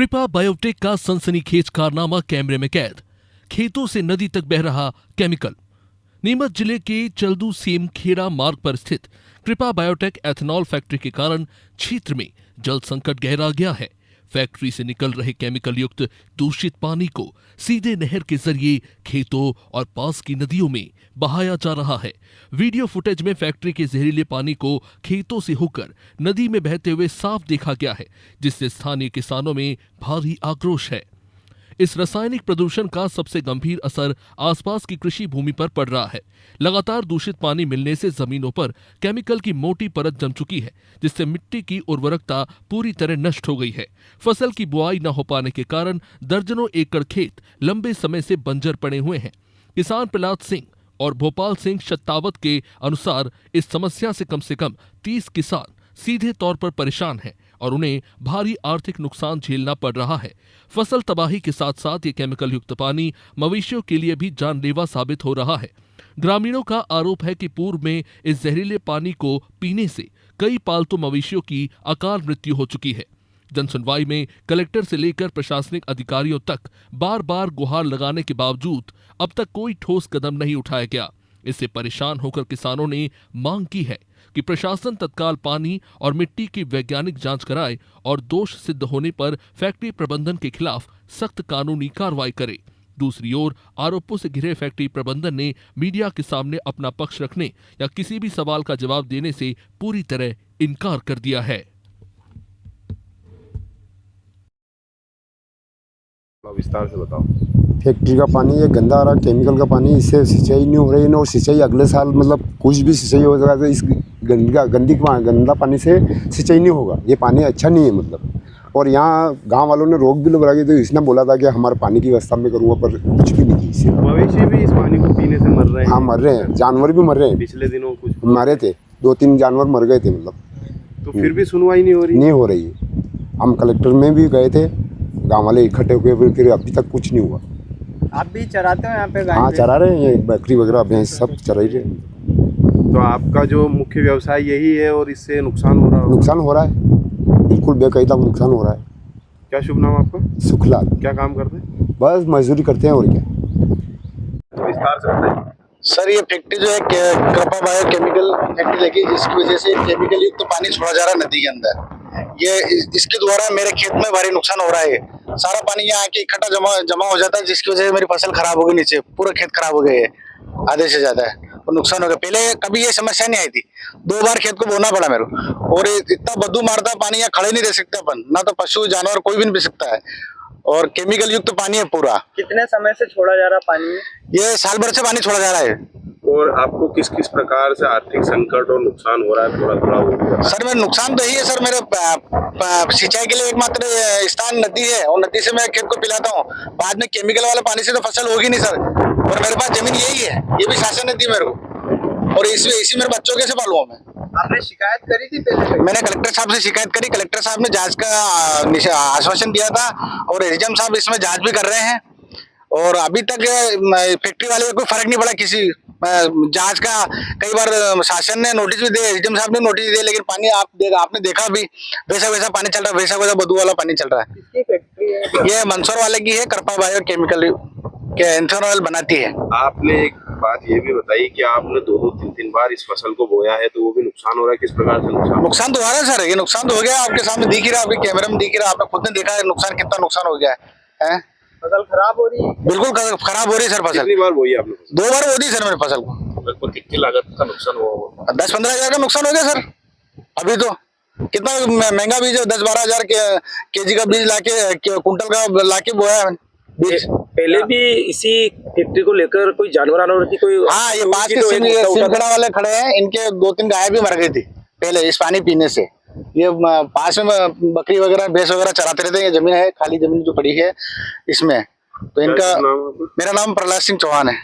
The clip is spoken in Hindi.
कृपा बायोटेक का सनसनीखेज कारनामा कैमरे में कैद। खेतों से नदी तक बह रहा केमिकल। नीमच जिले के चल्दू सेम खेड़ा मार्ग पर स्थित कृपा बायोटेक एथेनॉल फैक्ट्री के कारण क्षेत्र में जल संकट गहरा गया है। फैक्ट्री से निकल रहे केमिकल युक्त दूषित पानी को सीधे नहर के जरिए खेतों और पास की नदियों में बहाया जा रहा है। वीडियो फुटेज में फैक्ट्री के जहरीले पानी को खेतों से होकर नदी में बहते हुए साफ देखा गया है, जिससे स्थानीय किसानों में भारी आक्रोश है। इस रासायनिक प्रदूषण का सबसे गंभीर असर आसपास की कृषि भूमि पर पड़ रहा है। लगातार दूषित पानी मिलने से जमीनों पर केमिकल की मोटी परत जम चुकी है, जिससे मिट्टी की उर्वरकता पूरी तरह नष्ट हो गई है। फसल की बुआई न हो पाने के कारण दर्जनों एकड़ खेत लंबे समय से बंजर पड़े हुए हैं। किसान प्रहलाद सिंह और भोपाल सिंह शतावत के अनुसार इस समस्या से कम 30 किसान सीधे तौर पर परेशान हैं और उन्हें भारी आर्थिक नुकसान झेलना पड़ रहा है। फसल तबाही के साथ साथ ये केमिकल युक्त पानी मवेशियों के लिए भी जानलेवा साबित हो रहा है। ग्रामीणों का आरोप है कि पूर्व में इस जहरीले पानी को पीने से कई पालतू मवेशियों की अकाल मृत्यु हो चुकी है। जनसुनवाई में कलेक्टर से लेकर प्रशासनिक अधिकारियों तक बार बार गुहार लगाने के बावजूद अब तक कोई ठोस कदम नहीं उठाया गया। इससे परेशान होकर किसानों ने मांग की है कि प्रशासन तत्काल पानी और मिट्टी की वैज्ञानिक जांच कराए और दोष सिद्ध होने पर फैक्ट्री प्रबंधन के खिलाफ सख्त कानूनी कार्रवाई करे। दूसरी ओर आरोपों से घिरे फैक्ट्री प्रबंधन ने मीडिया के सामने अपना पक्ष रखने या किसी भी सवाल का जवाब देने से पूरी तरह इनकार कर दिया है। विस्तार से बताओ। फैक्ट्री का पानी ये गंदा आ रहा, केमिकल का पानी, इससे सिंचाई नहीं हो रही है और सिंचाई अगले साल मतलब कुछ भी सिंचाई हो जाएगा तो इस गंदा पानी से सिंचाई नहीं होगा। ये पानी अच्छा नहीं है मतलब। और यहाँ गांव वालों ने रोक भी लगा दी, तो इसने बोला था कि हमारे पानी की व्यवस्था में करूँगा, पर कुछ भी नहीं की इससे। मवेशी भी इस पानी को पीने से मर रहे हैं। हाँ, मर रहे हैं, जानवर भी मर रहे हैं। पिछले दिनों कुछ मरे थे, 2-3 जानवर मर गए थे मतलब। तो फिर भी सुनवाई नहीं हो रही? नहीं हो रही है। हम कलेक्टर में भी गए थे, गाँव वाले इकट्ठे हुए, फिर अभी तक कुछ नहीं हुआ। आप भी चराते हो यहाँ पे गाय? हाँ, चरा रहे हैं, ये बकरी वगैरह भैंस सब चरा ही रहे। तो आपका जो मुख्य व्यवसाय यही है और इससे नुकसान हो रहा है? नुकसान हो रहा है, बिल्कुल बेकायदा नुकसान हो रहा है। क्या शुभ नाम आपका? सुखलाल। क्या काम करते हैं? बस मजदूरी करते हैं और क्या। विस्तार से बताइए। सर, ये फैक्ट्री जो है कृपा बायो केमिकल फैक्ट्री लगी, जिसकी वजह से केमिकल युक्त पानी छोड़ा जा रहा है नदी के अंदर। ये इसके द्वारा मेरे खेत में भारी नुकसान हो रहा है। सारा पानी यहाँ आके इकट्ठा जमा हो जाता है, जिसकी वजह से मेरी फसल खराब हो गई, नीचे पूरा खेत खराब हो गए है, आधे से ज्यादा है और नुकसान हो गया। पहले कभी ये समस्या नहीं आई थी, 2 बार खेत को बोना पड़ा मेरे को। और इतना बदबू मारता पानी, यहाँ खड़े नहीं रह सकते अपन, ना तो पशु जानवर कोई भी नहीं पी सकता है। और केमिकल युक्त पानी है पूरा। कितने समय से छोड़ा जा रहा पानी? ये साल भर से पानी छोड़ा जा रहा है। और आपको किस किस प्रकार से आर्थिक संकट और नुकसान हो रहा है, थोड़ा थोड़ा वो भी बताइए। सर, मेरा नुकसान तो यही है सर, मेरे सिंचाई के लिए एकमात्र स्थान नदी है और नदी से मैं खेत को पिलाता हूँ। बाद में केमिकल वाले पानी से तो फसल होगी नहीं सर। और मेरे पास जमीन यही है, ये भी शासन ने दी मेरे को, और इसी मेरे बच्चों कैसे पालूंगा मैं। आपने शिकायत करी थी पहले? मैंने कलेक्टर साहब से शिकायत करी, कलेक्टर साहब ने जांच का आश्वासन दिया था और एसडीएम साहब इसमें जांच भी कर रहे हैं। और अभी तक फैक्ट्री वाले को कोई फर्क नहीं पड़ा किसी जांच का। कई बार शासन ने नोटिस भी दिए, एसडीएम साहब ने नोटिस दिए, लेकिन पानी आपने देखा भी वैसा पानी चल रहा है, वैसा बदबू वाला पानी चल रहा है। किसकी फैक्ट्री है? ये मंदसौर वाले की है, कृपा बायो केमिकल के एथेनॉल बनाती है। आपने एक बात ये भी बताई कि आपने 2-3 बार इस फसल को बोया है, तो वो भी नुकसान हो रहा है। किस प्रकार से नुकसान तो हो रहा है सर, ये नुकसान तो हो गया, आपके सामने दिख ही रहा, आपके कैमरे में दिख ही रहा, आपने खुद ने देखा है नुकसान, कितना नुकसान हो गया है। फसल खराब हो रही है? बिल्कुल खराब हो रही है सर फसल। कितनी बार बोई आपने? 2 बार बो दी सर मेरी फसल को। लगभग कितनी लागत का नुकसान हुआ? 10-15 हज़ार का नुकसान हो गया सर। अभी तो कितना महंगा बीज है, 10-12 हज़ार केजी का बीज लाके, कुंटल का लाके बोया है बीज। पहले भी इसी फैक्ट्री को लेकर कोई जानवर की कोई? हाँ, ये पास के सिमखेड़ा वाले खड़े हैं, इनके 2-3 गाय भी मर गई थी पहले इस पानी पीने से। ये पास में बकरी वगैरह भैंस वगैरह चराते रहते हैं। ये जमीन है, खाली जमीन जो पड़ी है इसमें। तो इनका, मेरा नाम प्रहलाद सिंह चौहान है।